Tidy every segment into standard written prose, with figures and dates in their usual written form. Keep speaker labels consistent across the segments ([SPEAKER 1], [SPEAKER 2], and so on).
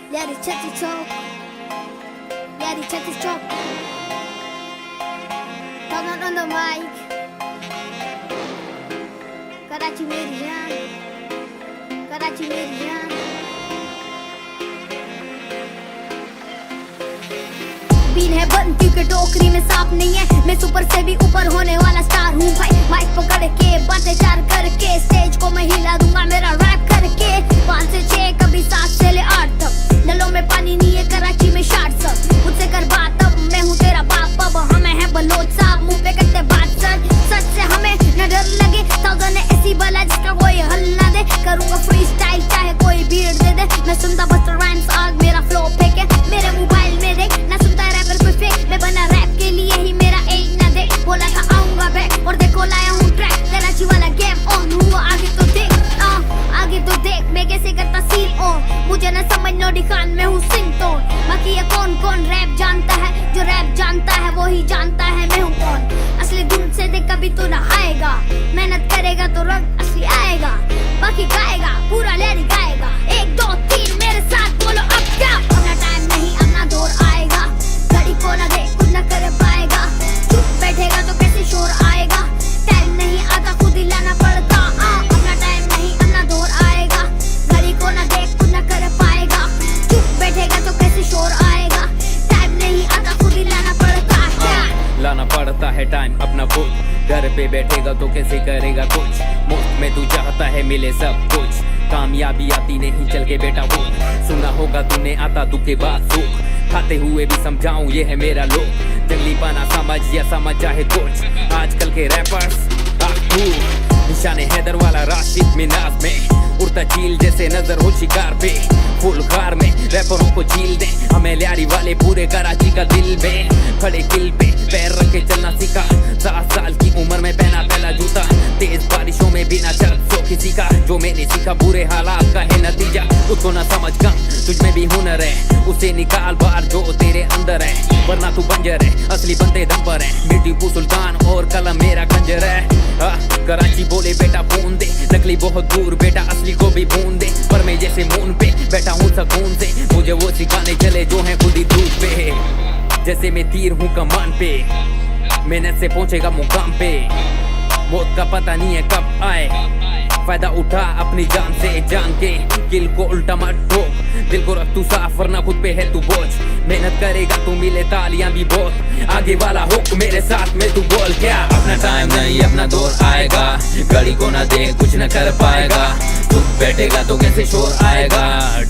[SPEAKER 1] Yari Chatti Chowk, Yari Chatti Chowk. Turn on the mic. Karachi मेरी जान, Karachi मेरी जान. बीन है बंद क्योंकि टोकरी में सांप नहीं है. मैं सुपर से भी ऊपर होने वाला स्टार हूँ भाई. माइक पकड़ के बातें चार करके स्टेज को मैं हिला दूंगा मेरा रैप करके. 5 से 6 कभी 7 से ले 8 तक. नलों में पानी नहीं है कराची में शार्ट सब. मुझसे कर बात अब मैं हूँ तेरा बाप. अब हमें है बलोच साहब मुँह पे करते बात सच से हमें न डर लगे. साउदर्न ने ऐसी बला जिसका कोई हल ना दे. करूँगा फ्री स्टाइल चाहे कोई भीड़ दे दे. मैं सुनता बस्टर राइम्स आग मेरा फ्लो फेंके. मेरे मोबाइल में देख ना सुनता रैपर कोई फेक. मैं बना रैप के लिए ही मेरा एज ना दे. बोला था आऊंगा बैक और देखो लाया हूँ ट्रैक. कराची वाला गेम ऑन हुआ आगे तो देख. आगे तो देख मैं कैसे करता सीन ऑन. मुझे न समझ नोडी खान में हूँ सिंग टोन. बाकी ये कौन कौन रैप जानता है. जो रैप जानता है वो ही जानता है मैं हूँ कौन. असली धुन से देख कभी तो ना आएगा. मेहनत करेगा तो रंग असली आएगा. बाकी गाएगा पूरा लैरी गाएगा. 1 2 3 मेरे साथ बोलो अब क्या. अपना टाइम नहीं अपना दौर आएगा. घड़ी को ना दे कुछ ना कर पाएगा. चुप बैठेगा तो कैसे शोर आएगा. टाइम नहीं आता खुद ही लाना पड़ता. अपना टाइम नहीं अपना दौर आएगा. घड़ी को ना दे कुछ ना कर पाएगा. चुप बैठेगा तो कैसे शोर आएगा. टाइम नहीं आता खुद ही लाना पड़ता है.
[SPEAKER 2] लाना पड़ता है टाइम अपना खुद. घर पे बैठेगा तो कैसे करेगा कुछ. मुफ्त में तू चाहता है मिले सब कुछ. कामयाबी आती नहीं चल के बेटा वो. सुना होगा तूने आता दुख के बाद सुख. खाते हुए भी समझाऊं ये है मेरा लोग. जंगली पाना समझ या समझ चाहे कुछ. आजकल के रैपर्स निशाने हैदर वाला राशिद मिनाज में. उड़ता चील जैसे नजर हो शिकार पे. फुल कार में रैपरों को झील दे. हमें लियारी वाले पूरे कराची का दिल में. खड़े किल पे पैर रख के चलना सीखा. 7 साल की उम्र में पहना पहला जूता. तेज बारिशों में बिना चल सो किसी का. जो मैंने सीखा बुरे हालात का है नतीजा. उसको ना समझ कम तुझ में भी हुनर है. उसे निकाल बाहर जो तेरे अंदर है. वरना तू बंजर है असली बंदे दम पर है. टीपू सुल्तान और कलम मेरा खंजर है. कराची बोले बेटा बूंद दे. नकली बहुत दूर बेटा असली को भी बूंद दे. पर मैं जैसे मून पे बैठा हूँ सकून से. मुझे वो सिखाने चले जो है खुद ही धूप पे. जैसे मैं तीर हूँ कमान पे. मेहनत से पहुंचेगा मुकाम पे. मौत का पता नहीं है कब आए. फायदा उठा अपनी जान से जान के. दिल को उल्टा मत ठोक. दिल को रख तू साफ वरना खुद पे है तू बोझ. मेहनत करेगा तू मिले तालियां भी बहुत. आगे वाला हुक मेरे साथ में तू बोल क्या. अपना टाइम नहीं अपना दौर आएगा. घड़ी को ना दे कुछ न कर पाएगा. तू बैठेगा तो कैसे शोर आएगा.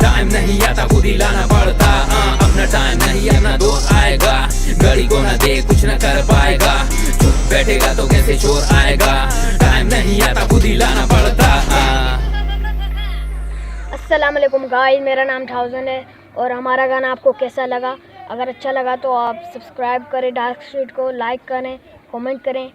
[SPEAKER 2] टाइम नहीं आता खुद ही लाना पड़ता. अपना टाइम नहीं अपना दौर आएगा. घड़ी को ना दे कुछ न कर पाएगा. चुप बैठेगा तो कैसे शोर आएगा. टाइम नहीं आता खुद ही लाना पड़ता.
[SPEAKER 3] अस्सलाम वालेकुम गाइस, मेरा नाम थाउजेंड है और हमारा गाना आपको कैसा लगा. अगर अच्छा लगा तो आप सब्सक्राइब करें डार्क स्ट्रीट को, लाइक करें, कमेंट करें